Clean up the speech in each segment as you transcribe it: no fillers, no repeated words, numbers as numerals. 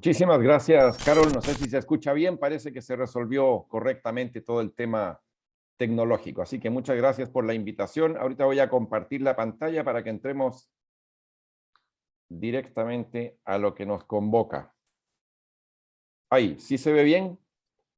Muchísimas gracias, Carol. No sé si se escucha bien, parece que se resolvió correctamente todo el tema tecnológico. Así que muchas gracias por la invitación. Ahorita voy a compartir la pantalla para que entremos directamente a lo que nos convoca. Ahí, ¿sí se ve bien?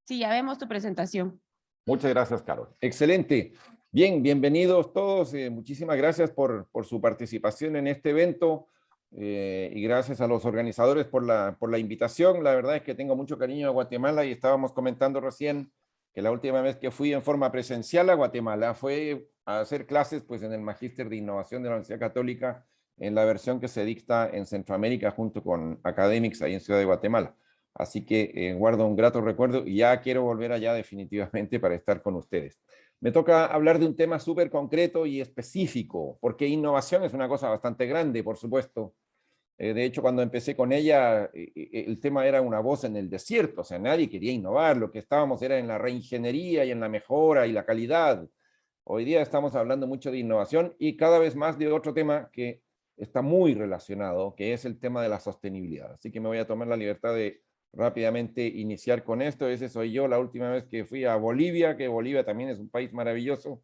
Sí, ya vemos tu presentación. Muchas gracias, Carol. Excelente. Bien, bienvenidos todos. Muchísimas gracias por su participación en este evento y gracias a los organizadores por la invitación. La verdad es que tengo mucho cariño a Guatemala y estábamos comentando recién que la última vez que fui en forma presencial a Guatemala fue a hacer clases pues, en el Magíster de Innovación de la Universidad Católica en la versión que se dicta en Centroamérica junto con Academics ahí en Ciudad de Guatemala. Así que guardo un grato recuerdo y ya quiero volver allá definitivamente para estar con ustedes. Me toca hablar de un tema súper concreto y específico, porque innovación es una cosa bastante grande, por supuesto. De hecho, cuando empecé con ella, el tema era una voz en el desierto, o sea, nadie quería innovar, lo que estábamos era en la reingeniería y en la mejora y la calidad. Hoy día estamos hablando mucho de innovación y cada vez más de otro tema que está muy relacionado, que es el tema de la sostenibilidad. Así que me voy a tomar la libertad de rápidamente iniciar con esto. Ese soy yo la última vez que fui a Bolivia, que Bolivia también es un país maravilloso,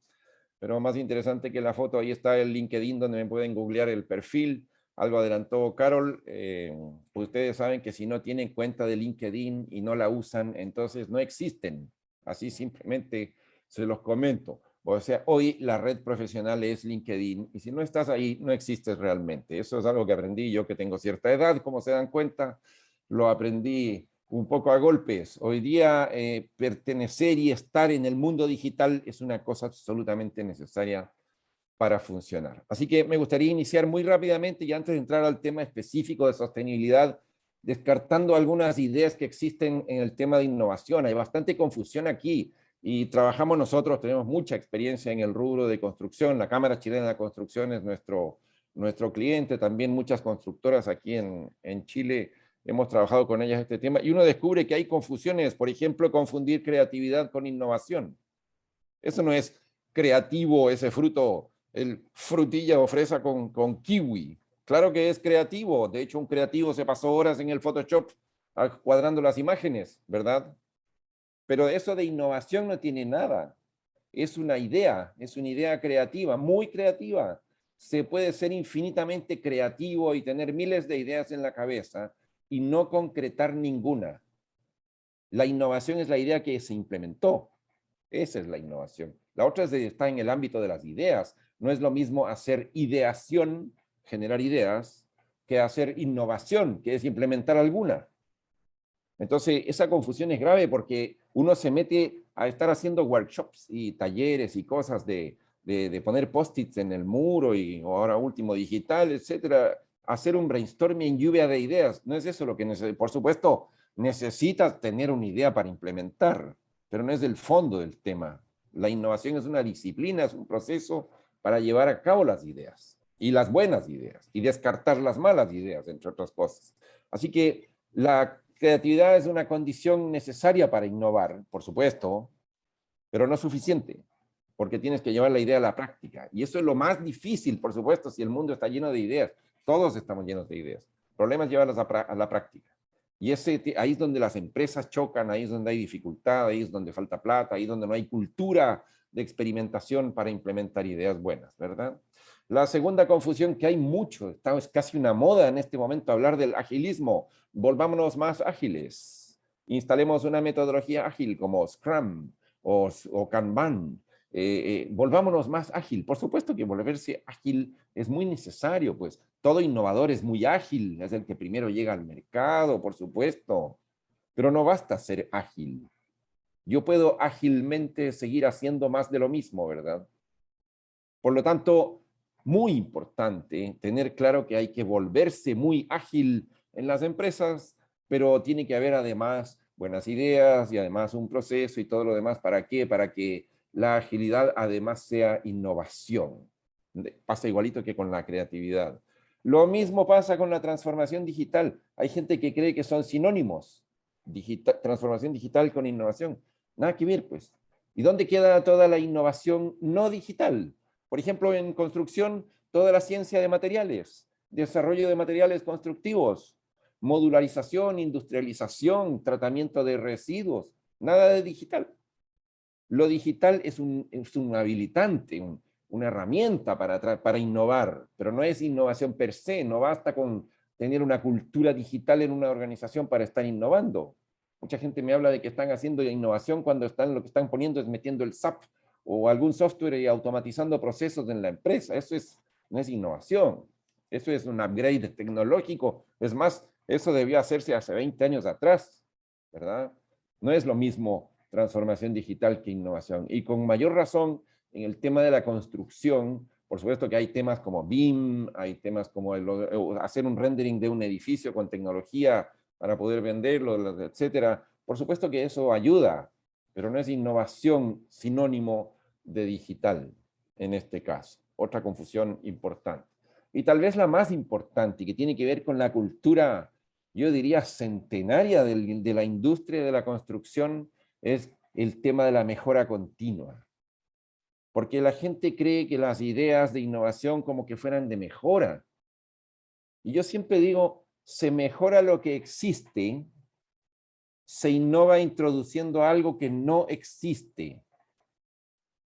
pero más interesante que la foto, ahí está el LinkedIn donde me pueden googlear el perfil. Algo adelantó Carol. Pues ustedes saben que si no tienen cuenta de LinkedIn y no la usan, entonces no existen. Así simplemente se los comento. O sea, hoy la red profesional es LinkedIn y si no estás ahí, no existes realmente. Eso es algo que aprendí yo que tengo cierta edad, como se dan cuenta, lo aprendí un poco a golpes. Hoy día pertenecer y estar en el mundo digital es una cosa absolutamente necesaria para funcionar. Así que me gustaría iniciar muy rápidamente y antes de entrar al tema específico de sostenibilidad, descartando algunas ideas que existen en el tema de innovación. Hay bastante confusión aquí y trabajamos nosotros, tenemos mucha experiencia en el rubro de construcción. La Cámara Chilena de Construcción es nuestro cliente, también muchas constructoras aquí en Chile hemos trabajado con ellas este tema y uno descubre que hay confusiones, por ejemplo, confundir creatividad con innovación. Eso no es creativo, ese fruto, el frutilla o fresa con kiwi. Claro que es creativo. De hecho, un creativo se pasó horas en el Photoshop cuadrando las imágenes, ¿verdad? Pero eso de innovación no tiene nada. Es una idea creativa, muy creativa. Se puede ser infinitamente creativo y tener miles de ideas en la cabeza y no concretar ninguna. La innovación es la idea que se implementó. Esa es la innovación. La otra está en el ámbito de las ideas. No es lo mismo hacer ideación, generar ideas, que hacer innovación, que es implementar alguna. Entonces, esa confusión es grave porque uno se mete a estar haciendo workshops y talleres y cosas de poner post-its en el muro y ahora último digital, etcétera, hacer un brainstorming en lluvia de ideas. No es eso lo que necesitas. Por supuesto, necesitas tener una idea para implementar, pero no es el fondo del tema. La innovación es una disciplina, es un proceso para llevar a cabo las ideas y las buenas ideas y descartar las malas ideas, entre otras cosas. Así que la creatividad es una condición necesaria para innovar, por supuesto, pero no suficiente, porque tienes que llevar la idea a la práctica. Y eso es lo más difícil, por supuesto, si el mundo está lleno de ideas. Todos estamos llenos de ideas. El problema es llevarlas a la práctica. Y ahí es donde las empresas chocan, ahí es donde hay dificultad, ahí es donde falta plata, ahí es donde no hay cultura de experimentación para implementar ideas buenas, ¿verdad? La segunda confusión que hay mucho, es casi una moda en este momento hablar del agilismo. Volvámonos más ágiles. Instalemos una metodología ágil como Scrum o Kanban. Volvámonos más ágil. Por supuesto que volverse ágil es muy necesario, pues todo innovador es muy ágil, es el que primero llega al mercado, por supuesto, pero no basta ser ágil. Yo puedo ágilmente seguir haciendo más de lo mismo, ¿verdad? Por lo tanto, muy importante tener claro que hay que volverse muy ágil en las empresas, pero tiene que haber además buenas ideas y además un proceso y todo lo demás. ¿Para qué? Para que la agilidad además sea innovación. Pasa igualito que con la creatividad. Lo mismo pasa con la transformación digital. Hay gente que cree que son sinónimos, transformación digital con innovación. Nada que ver, pues. ¿Y dónde queda toda la innovación no digital? Por ejemplo, en construcción, toda la ciencia de materiales, desarrollo de materiales constructivos, modularización, industrialización, tratamiento de residuos, nada de digital. Lo digital es un habilitante, una herramienta para innovar, pero no es innovación per se, no basta con tener una cultura digital en una organización para estar innovando. Mucha gente me habla de que están haciendo innovación cuando lo que están poniendo es metiendo el SAP o algún software y automatizando procesos en la empresa. Eso no es innovación, eso es un upgrade tecnológico. Es más, eso debió hacerse hace 20 años atrás, ¿verdad? No es lo mismo transformación digital que innovación. Y con mayor razón, en el tema de la construcción, por supuesto que hay temas como BIM, hay temas como hacer un rendering de un edificio con tecnología para poder venderlo, etcétera. Por supuesto que eso ayuda, pero no es innovación sinónimo de digital en este caso. Otra confusión importante. Y tal vez la más importante, que tiene que ver con la cultura, yo diría, centenaria de la industria de la construcción, es el tema de la mejora continua. Porque la gente cree que las ideas de innovación como que fueran de mejora. Y yo siempre digo, se mejora lo que existe, se innova introduciendo algo que no existe.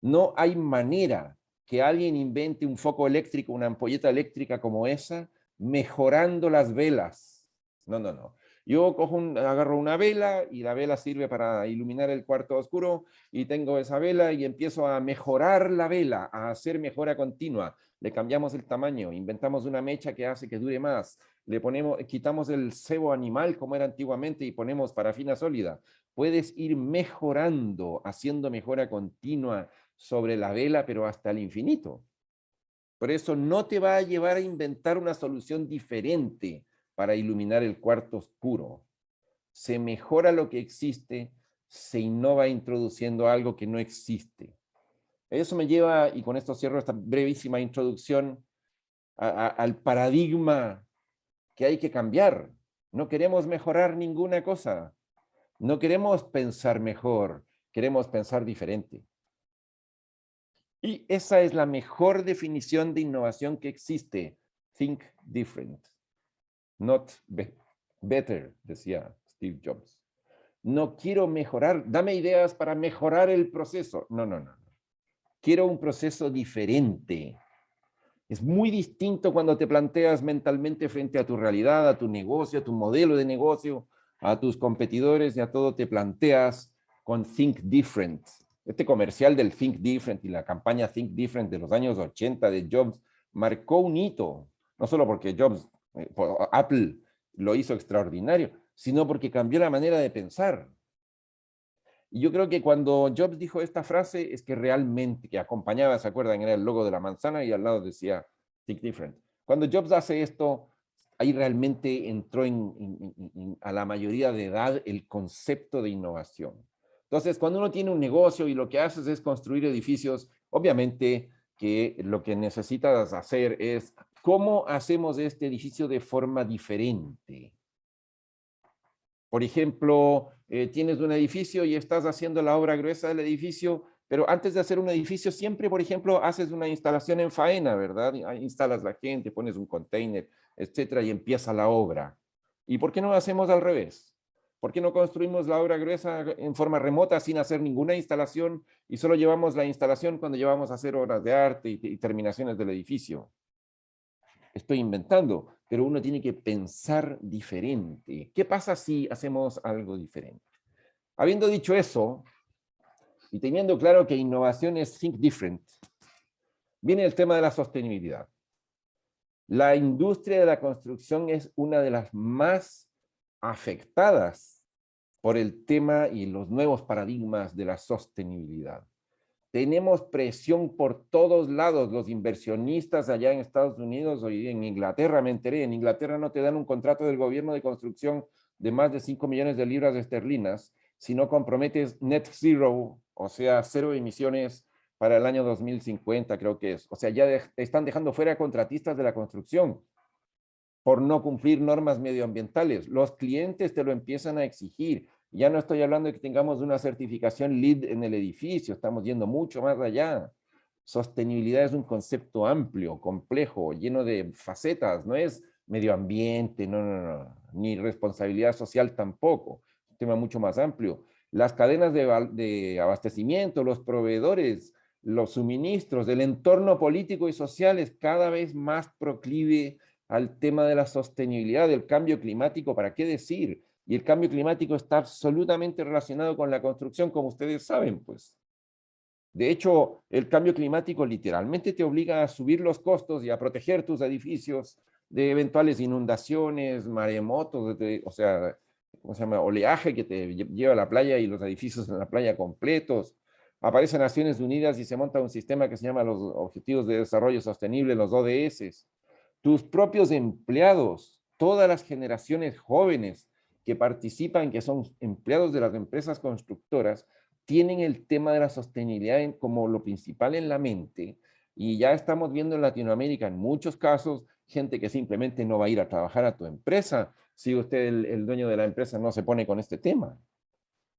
No hay manera que alguien invente un foco eléctrico, una ampolleta eléctrica como esa, mejorando las velas. No, no, no. Yo agarro una vela y la vela sirve para iluminar el cuarto oscuro y tengo esa vela y empiezo a mejorar la vela, a hacer mejora continua. Le cambiamos el tamaño, inventamos una mecha que hace que dure más, quitamos el sebo animal como era antiguamente y ponemos parafina sólida. Puedes ir mejorando, haciendo mejora continua sobre la vela, pero hasta el infinito. Por eso no te va a llevar a inventar una solución diferente para iluminar el cuarto oscuro. Se mejora lo que existe, se innova introduciendo algo que no existe. Eso me lleva, y con esto cierro esta brevísima introducción, al paradigma que hay que cambiar. No queremos mejorar ninguna cosa. No queremos pensar mejor, queremos pensar diferente. Y esa es la mejor definición de innovación que existe. Think different, not better, decía Steve Jobs. No quiero mejorar, dame ideas para mejorar el proceso. No, no, no. Quiero un proceso diferente. Es muy distinto cuando te planteas mentalmente frente a tu realidad, a tu negocio, a tu modelo de negocio, a tus competidores y a todo te planteas con Think Different. Este comercial del Think Different y la campaña Think Different de los años 80 de Jobs marcó un hito, no solo porque Apple lo hizo extraordinario, sino porque cambió la manera de pensar. Y yo creo que cuando Jobs dijo esta frase es que realmente, que acompañaba, ¿se acuerdan? Era el logo de la manzana y al lado decía Think Different. Cuando Jobs hace esto, ahí realmente entró a la mayoría de edad el concepto de innovación. Entonces, cuando uno tiene un negocio y lo que haces es construir edificios, obviamente que lo que necesitas hacer es cómo hacemos este edificio de forma diferente. Por ejemplo, tienes un edificio y estás haciendo la obra gruesa del edificio, pero antes de hacer un edificio siempre, por ejemplo, haces una instalación en faena, ¿verdad? Ahí instalas la gente, pones un container, etcétera, y empieza la obra. ¿Y por qué no lo hacemos al revés? ¿Por qué no construimos la obra gruesa en forma remota sin hacer ninguna instalación y solo llevamos la instalación cuando llevamos a hacer obras de arte y terminaciones del edificio? Estoy inventando, pero uno tiene que pensar diferente. ¿Qué pasa si hacemos algo diferente? Habiendo dicho eso, y teniendo claro que innovación es think different, viene el tema de la sostenibilidad. La industria de la construcción es una de las más afectadas por el tema y los nuevos paradigmas de la sostenibilidad. Tenemos presión por todos lados, los inversionistas allá en Estados Unidos o en Inglaterra, me enteré, en Inglaterra no te dan un contrato del gobierno de construcción de más de 5 millones de libras esterlinas si no comprometes net zero, o sea, cero emisiones para el año 2050, creo que es. O sea, ya están dejando fuera a contratistas de la construcción por no cumplir normas medioambientales. Los clientes te lo empiezan a exigir. Ya no estoy hablando de que tengamos una certificación LEED en el edificio, estamos yendo mucho más allá. Sostenibilidad es un concepto amplio, complejo, lleno de facetas, no es medio ambiente, ni responsabilidad social tampoco, es un tema mucho más amplio. Las cadenas de abastecimiento, los proveedores, los suministros, el entorno político y social es cada vez más proclive al tema de la sostenibilidad, del cambio climático, ¿para qué decir? Y el cambio climático está absolutamente relacionado con la construcción, como ustedes saben, pues. De hecho, el cambio climático literalmente te obliga a subir los costos y a proteger tus edificios de eventuales inundaciones, maremotos, o sea, ¿cómo se llama? Oleaje que te lleva a la playa y los edificios en la playa completos. Aparecen Naciones Unidas y se monta un sistema que se llama los Objetivos de Desarrollo Sostenible, los ODS. Tus propios empleados, todas las generaciones jóvenes que participan, que son empleados de las empresas constructoras, tienen el tema de la sostenibilidad como lo principal en la mente, y ya estamos viendo en Latinoamérica en muchos casos gente que simplemente no va a ir a trabajar a tu empresa si usted, el dueño de la empresa, no se pone con este tema.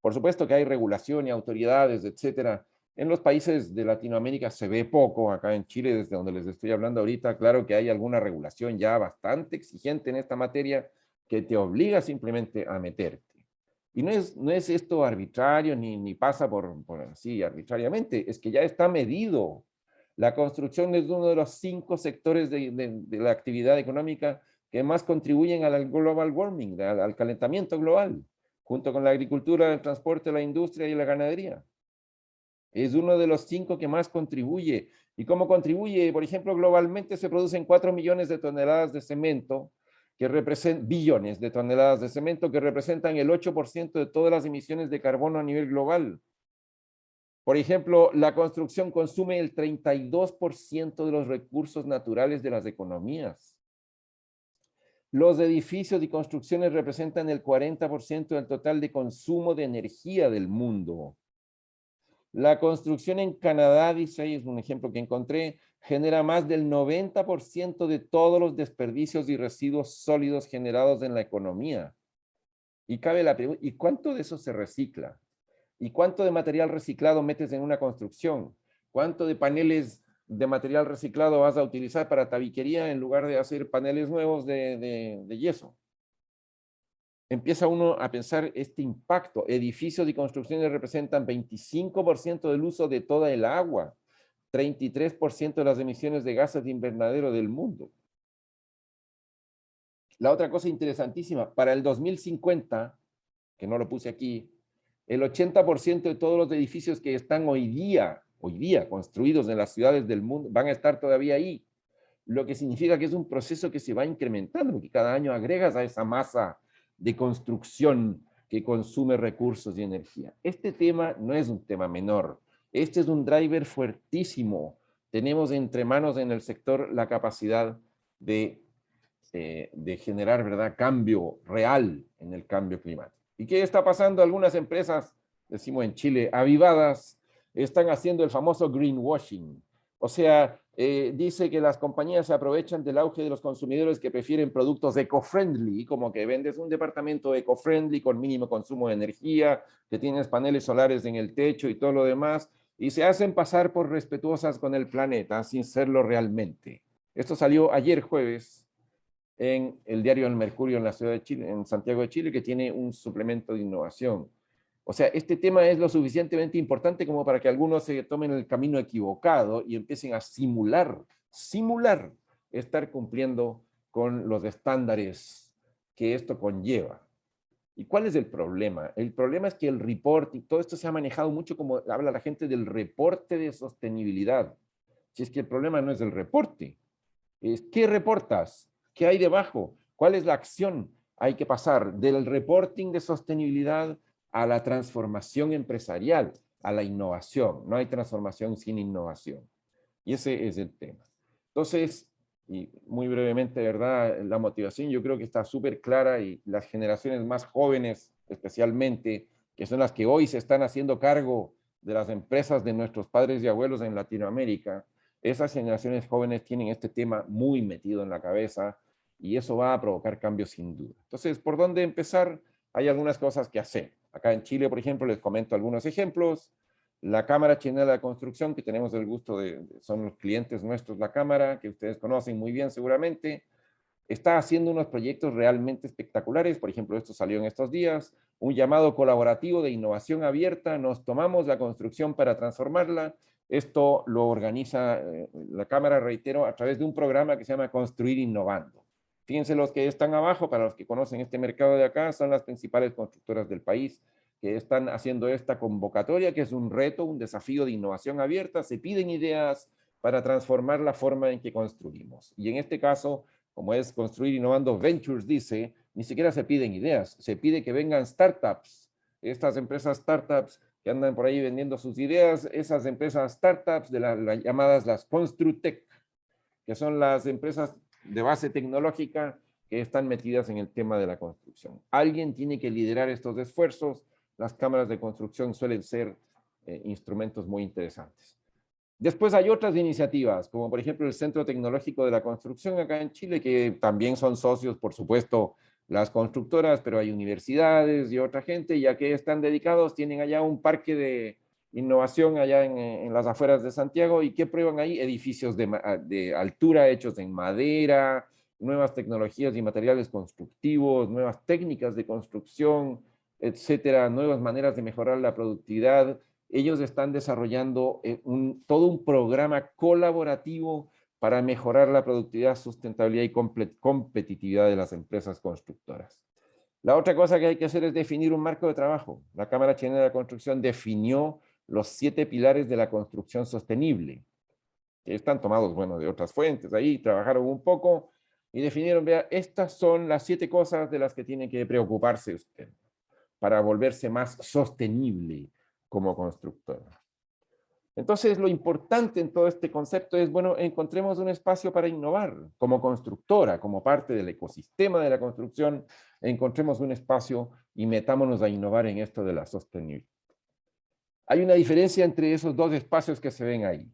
Por supuesto que hay regulación y autoridades, etcétera. En los países de Latinoamérica se ve poco, acá en Chile, desde donde les estoy hablando ahorita, claro que hay alguna regulación ya bastante exigente en esta materia que te obliga simplemente a meterte. Y no es esto arbitrario ni pasa por así arbitrariamente, es que ya está medido. La construcción es uno de los 5 sectores de la actividad económica que más contribuyen al global warming, al calentamiento global, junto con la agricultura, el transporte, la industria y la ganadería. Es uno de los 5 que más contribuye. ¿Y cómo contribuye? Por ejemplo, globalmente se producen 4 millones de toneladas de cemento, que representan billones de toneladas de cemento, que representan el 8% de todas las emisiones de carbono a nivel global. Por ejemplo, la construcción consume el 32% de los recursos naturales de las economías. Los edificios y construcciones representan el 40% del total de consumo de energía del mundo. La construcción en Canadá, dice ahí, es un ejemplo que encontré, genera más del 90% de todos los desperdicios y residuos sólidos generados en la economía. Y cabe la pregunta, ¿y cuánto de eso se recicla? ¿Y cuánto de material reciclado metes en una construcción? ¿Cuánto de paneles de material reciclado vas a utilizar para tabiquería en lugar de hacer paneles nuevos de yeso? Empieza uno a pensar este impacto. Edificios y construcciones representan 25% del uso de toda el agua, 33% de las emisiones de gases de invernadero del mundo. La otra cosa interesantísima, para el 2050, que no lo puse aquí, el 80% de todos los edificios que están hoy día construidos en las ciudades del mundo van a estar todavía ahí, lo que significa que es un proceso que se va incrementando, porque cada año agregas a esa masa de construcción que consume recursos y energía. Este tema no es un tema menor, este es un driver fuertísimo. Tenemos entre manos en el sector la capacidad de generar, ¿verdad?, cambio real en el cambio climático. ¿Y qué está pasando? Algunas empresas, decimos en Chile, avivadas, están haciendo el famoso greenwashing. O sea, dice que las compañías se aprovechan del auge de los consumidores que prefieren productos eco-friendly, como que vendes un departamento eco-friendly con mínimo consumo de energía, que tienes paneles solares en el techo y todo lo demás, y se hacen pasar por respetuosas con el planeta sin serlo realmente. Esto salió ayer jueves en el diario El Mercurio en la ciudad de Chile, en Santiago de Chile, que tiene un suplemento de innovación. O sea, este tema es lo suficientemente importante como para que algunos se tomen el camino equivocado y empiecen a simular estar cumpliendo con los estándares que esto conlleva. ¿Y cuál es el problema? El problema es que el reporting, todo esto se ha manejado mucho como habla la gente del reporte de sostenibilidad. Si es que el problema no es el reporte, es ¿qué reportas? ¿Qué hay debajo? ¿Cuál es la acción? Hay que pasar del reporting de sostenibilidad a la transformación empresarial, a la innovación. No hay transformación sin innovación. Y ese es el tema. Entonces, y muy brevemente, ¿verdad? La motivación yo creo que está súper clara y las generaciones más jóvenes, especialmente, que son las que hoy se están haciendo cargo de las empresas de nuestros padres y abuelos en Latinoamérica, esas generaciones jóvenes tienen este tema muy metido en la cabeza y eso va a provocar cambios sin duda. Entonces, ¿por dónde empezar? Hay algunas cosas que hacer. Acá en Chile, por ejemplo, les comento algunos ejemplos. La Cámara Chilena de Construcción, que tenemos el gusto son los clientes nuestros, la Cámara, que ustedes conocen muy bien seguramente, está haciendo unos proyectos realmente espectaculares. Por ejemplo, esto salió en estos días, un llamado colaborativo de innovación abierta. Nos tomamos la construcción para transformarla. Esto lo organiza la Cámara, reitero, a través de un programa que se llama Construir Innovando. Fíjense, los que están abajo, para los que conocen este mercado de acá, son las principales constructoras del país que están haciendo esta convocatoria, que es un reto, un desafío de innovación abierta. Se piden ideas para transformar la forma en que construimos. Y en este caso, como es Construir Innovando Ventures, dice, ni siquiera se piden ideas, se pide que vengan startups, estas empresas startups que andan por ahí vendiendo sus ideas, esas empresas startups de las llamadas las Construtech, que son las empresas de base tecnológica que están metidas en el tema de la construcción. Alguien tiene que liderar estos esfuerzos. Las cámaras de construcción suelen ser instrumentos muy interesantes. Después hay otras iniciativas, como por ejemplo el Centro Tecnológico de la Construcción acá en Chile, que también son socios, por supuesto, las constructoras, pero hay universidades y otra gente, ya que están dedicados, tienen allá un parque de innovación allá en las afueras de Santiago. ¿Y qué prueban ahí? Edificios de altura hechos en madera, nuevas tecnologías y materiales constructivos, nuevas técnicas de construcción, etcétera, nuevas maneras de mejorar la productividad. Ellos están desarrollando todo un programa colaborativo para mejorar la productividad, sustentabilidad y competitividad de las empresas constructoras. La otra cosa que hay que hacer es definir un marco de trabajo. La Cámara Chilena de la Construcción definió los 7 pilares de la construcción sostenible, que están tomados, bueno, de otras fuentes. Ahí trabajaron un poco y definieron, vea, estas son las 7 cosas de las que tiene que preocuparse usted para volverse más sostenible como constructora. Entonces, lo importante en todo este concepto es, bueno, encontremos un espacio para innovar como constructora, como parte del ecosistema de la construcción, encontremos un espacio y metámonos a innovar en esto de la sostenibilidad. Hay una diferencia entre esos dos espacios que se ven ahí.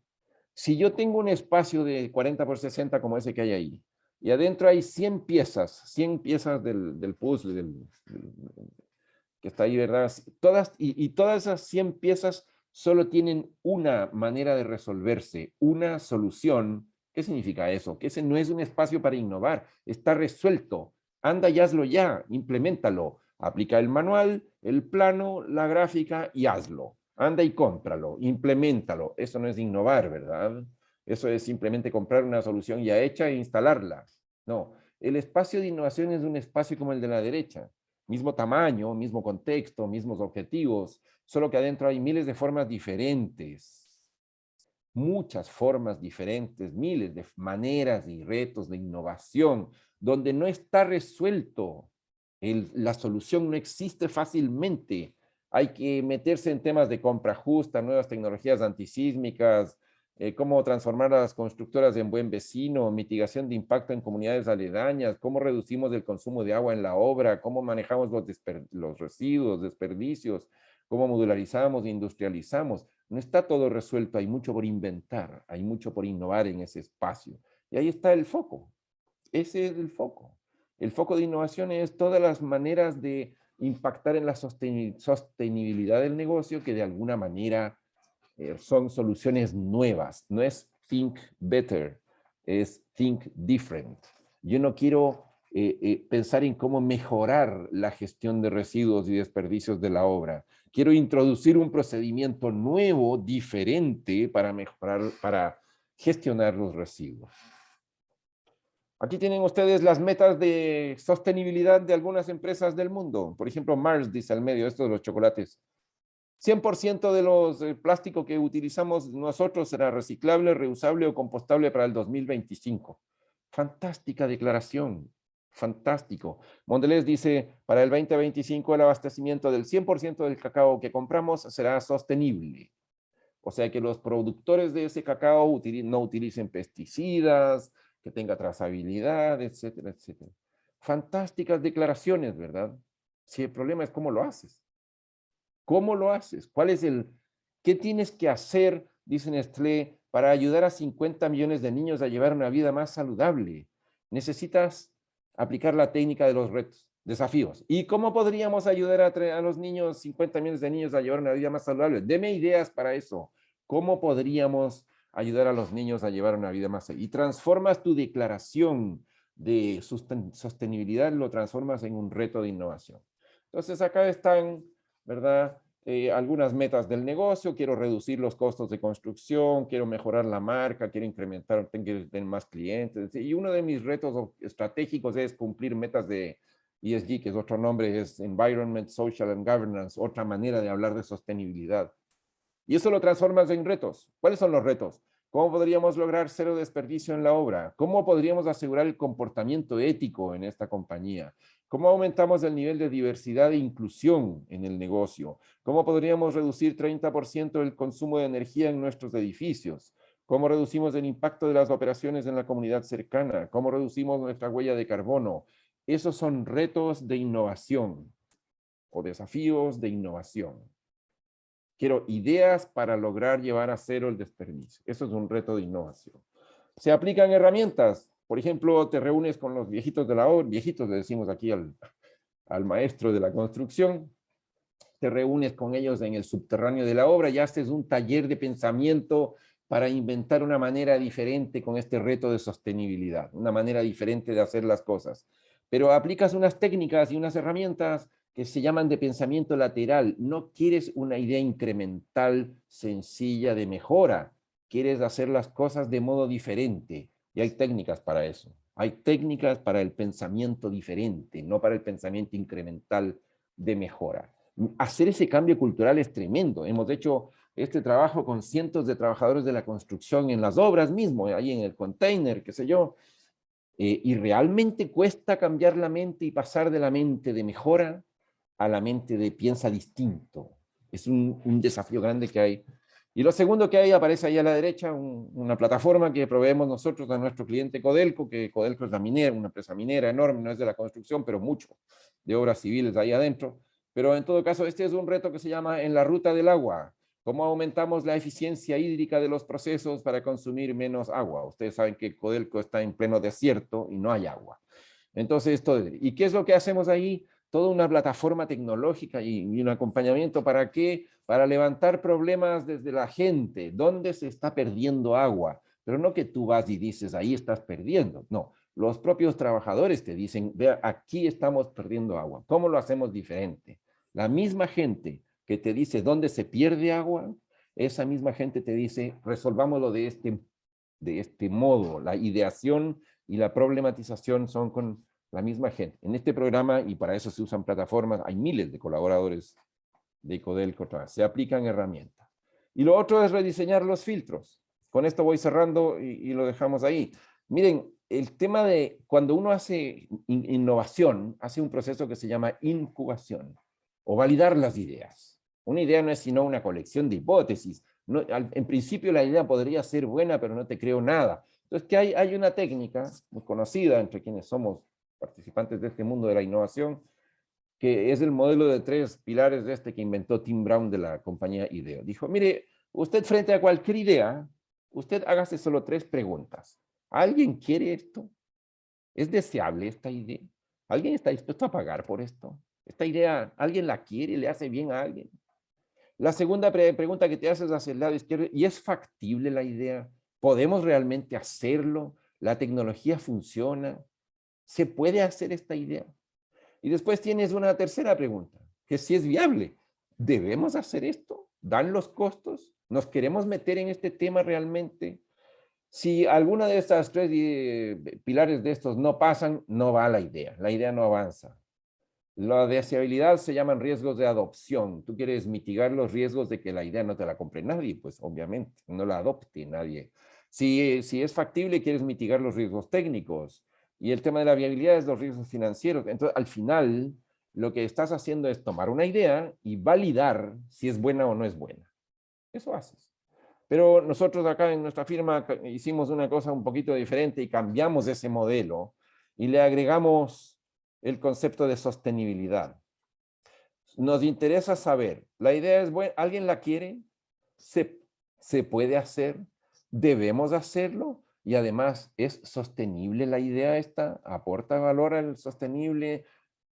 Si yo tengo un espacio de 40 por 60 como ese que hay ahí, y adentro hay 100 piezas del puzzle, que está ahí, ¿verdad? Todas esas 100 piezas solo tienen una manera de resolverse, una solución. ¿Qué significa eso? Que ese no es un espacio para innovar, está resuelto. Anda y hazlo ya, implementalo. Aplica el manual, el plano, la gráfica y hazlo. Anda y cómpralo, implementalo. Eso no es innovar, ¿verdad? Eso es simplemente comprar una solución ya hecha e instalarla. No, el espacio de innovación es un espacio como el de la derecha. Mismo tamaño, mismo contexto, mismos objetivos, solo que adentro hay miles de formas diferentes, muchas formas diferentes, miles de maneras y retos de innovación, donde no está resuelto. La solución no existe fácilmente. Hay que meterse en temas de compra justa, nuevas tecnologías antisísmicas, cómo transformar a las constructoras en buen vecino, mitigación de impacto en comunidades aledañas, cómo reducimos el consumo de agua en la obra, cómo manejamos los residuos, desperdicios, cómo modularizamos e industrializamos. No está todo resuelto, hay mucho por inventar, hay mucho por innovar en ese espacio. Y ahí está el foco. Ese es el foco. El foco de innovación es todas las maneras de impactar en la sostenibilidad del negocio que de alguna manera son soluciones nuevas. No es think better, es think different. Yo no quiero pensar en cómo mejorar la gestión de residuos y desperdicios de la obra. Quiero introducir un procedimiento nuevo, diferente, para mejorar, para gestionar los residuos. Aquí tienen ustedes las metas de sostenibilidad de algunas empresas del mundo. Por ejemplo, Mars dice al medio, esto de los chocolates. 100% de los plástico que utilizamos nosotros será reciclable, reusable o compostable para el 2025. Fantástica declaración, fantástico. Mondelez dice, para el 2025 el abastecimiento del 100% del cacao que compramos será sostenible. O sea que los productores de ese cacao no utilicen pesticidas, que tenga trazabilidad, etcétera, etcétera. Fantásticas declaraciones, ¿verdad? Si el problema es cómo lo haces. ¿Cómo lo haces? ¿Qué tienes que hacer, dice Nestlé, para ayudar a 50 millones de niños a llevar una vida más saludable? Necesitas aplicar la técnica de los retos, desafíos. ¿Y cómo podríamos ayudar a los niños, 50 millones de niños, a llevar una vida más saludable? Deme ideas para eso. ¿Cómo podríamos ayudar a los niños a llevar una vida más saludable? Y transformas tu declaración de sostenibilidad lo transformas en un reto de innovación. Entonces acá están, ¿verdad? Algunas metas del negocio: quiero reducir los costos de construcción, quiero mejorar la marca, quiero incrementar, tengo que tener más clientes. Y uno de mis retos estratégicos es cumplir metas de ESG, que es otro nombre, es Environment, Social and Governance, otra manera de hablar de sostenibilidad. Y eso lo transformas en retos. ¿Cuáles son los retos? ¿Cómo podríamos lograr cero desperdicio en la obra? ¿Cómo podríamos asegurar el comportamiento ético en esta compañía? ¿Cómo aumentamos el nivel de diversidad e inclusión en el negocio? ¿Cómo podríamos reducir 30% el consumo de energía en nuestros edificios? ¿Cómo reducimos el impacto de las operaciones en la comunidad cercana? ¿Cómo reducimos nuestra huella de carbono? Esos son retos de innovación o desafíos de innovación. Quiero ideas para lograr llevar a cero el desperdicio. Eso es un reto de innovación. Se aplican herramientas. Por ejemplo, te reúnes con los viejitos de la obra, viejitos le decimos aquí al maestro de la construcción, te reúnes con ellos en el subterráneo de la obra y haces un taller de pensamiento para inventar una manera diferente con este reto de sostenibilidad, una manera diferente de hacer las cosas. Pero aplicas unas técnicas y unas herramientas que se llaman de pensamiento lateral. No quieres una idea incremental, sencilla de mejora. Quieres hacer las cosas de modo diferente. Y hay técnicas para eso. Hay técnicas para el pensamiento diferente, no para el pensamiento incremental de mejora. Hacer ese cambio cultural es tremendo. Hemos hecho este trabajo con cientos de trabajadores de la construcción en las obras mismo, ahí en el container, qué sé yo, y realmente cuesta cambiar la mente y pasar de la mente de mejora a la mente de piensa distinto. Es un desafío grande que hay. Y lo segundo que hay, aparece ahí a la derecha, una plataforma que proveemos nosotros a nuestro cliente Codelco, que Codelco es la minera, una empresa minera enorme, no es de la construcción, pero mucho de obras civiles ahí adentro. Pero en todo caso, este es un reto que se llama En la ruta del agua. ¿Cómo aumentamos la eficiencia hídrica de los procesos para consumir menos agua? Ustedes saben que Codelco está en pleno desierto y no hay agua. Entonces, ¿y qué es lo que hacemos ahí? Toda una plataforma tecnológica y un acompañamiento. ¿Para qué? Para levantar problemas desde la gente. ¿Dónde se está perdiendo agua? Pero no que tú vas y dices, ahí estás perdiendo. No, los propios trabajadores te dicen, vea, aquí estamos perdiendo agua. ¿Cómo lo hacemos diferente? La misma gente que te dice dónde se pierde agua, esa misma gente te dice, resolvámoslo de este modo. La ideación y la problematización son con la misma gente. En este programa, y para eso se usan plataformas, hay miles de colaboradores de Codelco, se aplican herramientas. Y lo otro es rediseñar los filtros. Con esto voy cerrando y lo dejamos ahí. Miren, el tema de cuando uno hace innovación, hace un proceso que se llama incubación o validar las ideas. Una idea no es sino una colección de hipótesis. No, en principio la idea podría ser buena, pero no te creo nada. Entonces, que hay una técnica muy conocida entre quienes somos participantes de este mundo de la innovación, que es el modelo de 3 pilares de este que inventó Tim Brown de la compañía IDEO. Dijo, mire, usted frente a cualquier idea, usted hágase solo 3 preguntas. ¿Alguien quiere esto? ¿Es deseable esta idea? ¿Alguien está dispuesto a pagar por esto? ¿Esta idea, alguien la quiere, le hace bien a alguien? La segunda pregunta que te haces hacia el lado izquierdo, ¿y es factible la idea? ¿Podemos realmente hacerlo? ¿La tecnología funciona? ¿Se puede hacer esta idea? Y después tienes una tercera pregunta, que si es viable. ¿Debemos hacer esto? ¿Dan los costos? ¿Nos queremos meter en este tema realmente? Si alguna de estas 3 pilares de estos no pasan, no va la idea no avanza. La deseabilidad se llaman riesgos de adopción. Tú quieres mitigar los riesgos de que la idea no te la compre nadie, pues obviamente, no la adopte nadie. Si es factible, quieres mitigar los riesgos técnicos. Y el tema de la viabilidad es los riesgos financieros. Entonces, al final, lo que estás haciendo es tomar una idea y validar si es buena o no es buena. Eso haces. Pero nosotros acá en nuestra firma hicimos una cosa un poquito diferente y cambiamos ese modelo y le agregamos el concepto de sostenibilidad. Nos interesa saber, la idea es buena, ¿alguien la quiere? ¿Se puede hacer? ¿Debemos hacerlo? Y además, ¿es sostenible la idea esta? ¿Aporta valor al sostenible?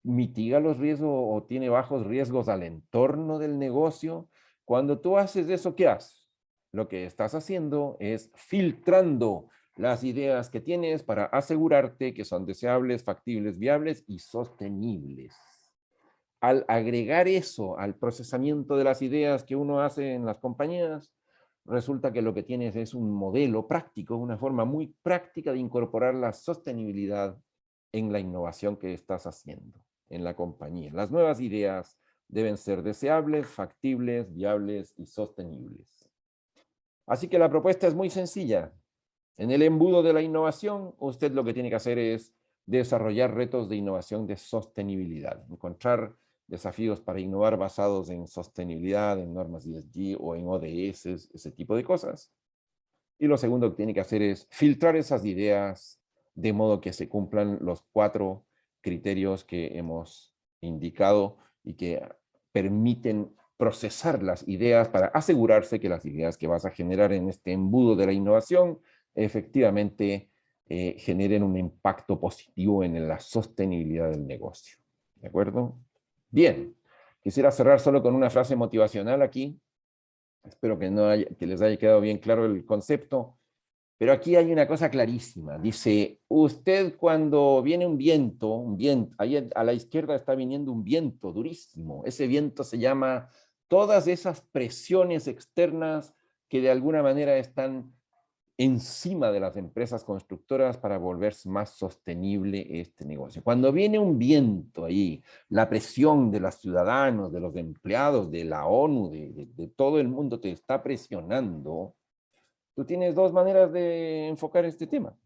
¿Mitiga los riesgos o tiene bajos riesgos al entorno del negocio? Cuando tú haces eso, ¿qué haces? Lo que estás haciendo es filtrando las ideas que tienes para asegurarte que son deseables, factibles, viables y sostenibles. Al agregar eso al procesamiento de las ideas que uno hace en las compañías, resulta que lo que tienes es un modelo práctico, una forma muy práctica de incorporar la sostenibilidad en la innovación que estás haciendo en la compañía. Las nuevas ideas deben ser deseables, factibles, viables y sostenibles. Así que la propuesta es muy sencilla. En el embudo de la innovación, usted lo que tiene que hacer es desarrollar retos de innovación de sostenibilidad, encontrar desafíos para innovar basados en sostenibilidad, en normas ESG o en ODS, ese tipo de cosas. Y lo segundo que tiene que hacer es filtrar esas ideas de modo que se cumplan los 4 criterios que hemos indicado y que permiten procesar las ideas para asegurarse que las ideas que vas a generar en este embudo de la innovación efectivamente generen un impacto positivo en la sostenibilidad del negocio. ¿De acuerdo? Bien. Quisiera cerrar solo con una frase motivacional aquí. Espero que les haya quedado bien claro el concepto. Pero aquí hay una cosa clarísima. Dice, usted cuando viene un viento, ahí a la izquierda está viniendo un viento durísimo. Ese viento se llama todas esas presiones externas que de alguna manera están encima de las empresas constructoras para volverse más sostenible este negocio. Cuando viene un viento ahí, la presión de los ciudadanos, de los empleados, de la ONU, de todo el mundo te está presionando, tú tienes 2 maneras de enfocar este tema.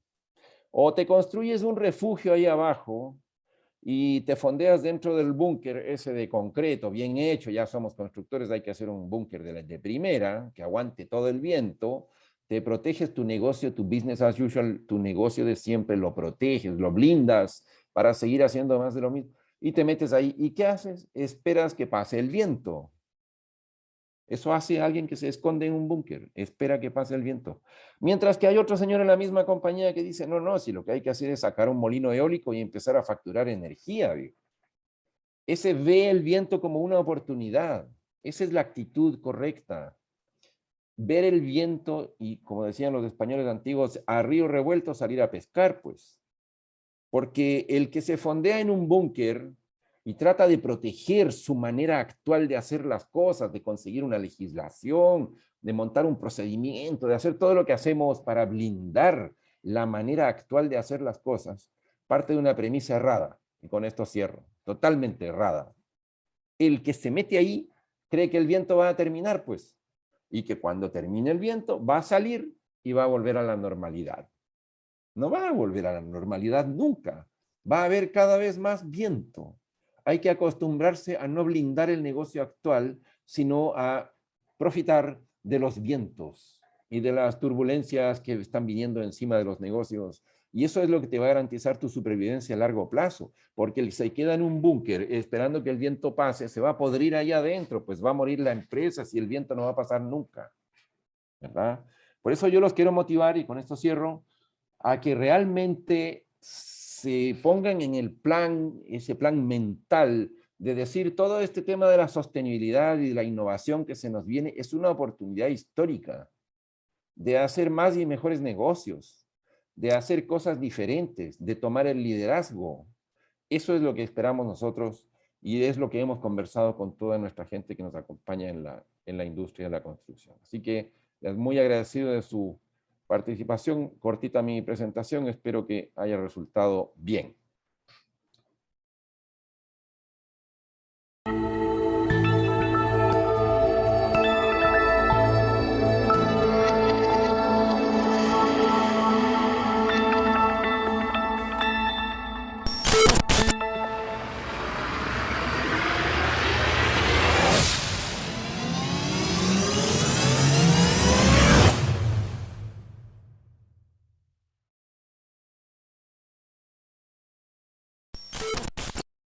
O te construyes un refugio ahí abajo y te fondeas dentro del búnker ese de concreto, bien hecho, ya somos constructores, hay que hacer un búnker de primera, que aguante todo el viento, te proteges tu negocio, tu business as usual, tu negocio de siempre, lo proteges, lo blindas para seguir haciendo más de lo mismo, y te metes ahí, ¿y qué haces? Esperas que pase el viento. Eso hace alguien que se esconde en un búnker, espera que pase el viento. Mientras que hay otro señor en la misma compañía que dice, no, no, si lo que hay que hacer es sacar un molino eólico y empezar a facturar energía. Ese ve el viento como una oportunidad. Esa es la actitud correcta. Ver el viento y, como decían los españoles antiguos, a río revuelto salir a pescar, pues. Porque el que se fondea en un búnker y trata de proteger su manera actual de hacer las cosas, de conseguir una legislación, de montar un procedimiento, de hacer todo lo que hacemos para blindar la manera actual de hacer las cosas, parte de una premisa errada. Y con esto cierro, totalmente errada. El que se mete ahí cree que el viento va a terminar, pues, y que cuando termine el viento va a salir y va a volver a la normalidad. No va a volver a la normalidad nunca. Va a haber cada vez más viento. Hay que acostumbrarse a no blindar el negocio actual, sino a profitar de los vientos y de las turbulencias que están viniendo encima de los negocios. Y eso es lo que te va a garantizar tu supervivencia a largo plazo, porque el se queda en un búnker esperando que el viento pase, se va a podrir ahí adentro, pues va a morir la empresa si el viento no va a pasar nunca, ¿verdad? Por eso yo los quiero motivar, y con esto cierro, a que realmente se pongan en el plan, ese plan mental de decir todo este tema de la sostenibilidad y de la innovación que se nos viene es una oportunidad histórica de hacer más y mejores negocios, de hacer cosas diferentes, de tomar el liderazgo. Eso es lo que esperamos nosotros y es lo que hemos conversado con toda nuestra gente que nos acompaña en la industria de la construcción. Así que les muy agradecido de su participación, cortita mi presentación, espero que haya resultado bien.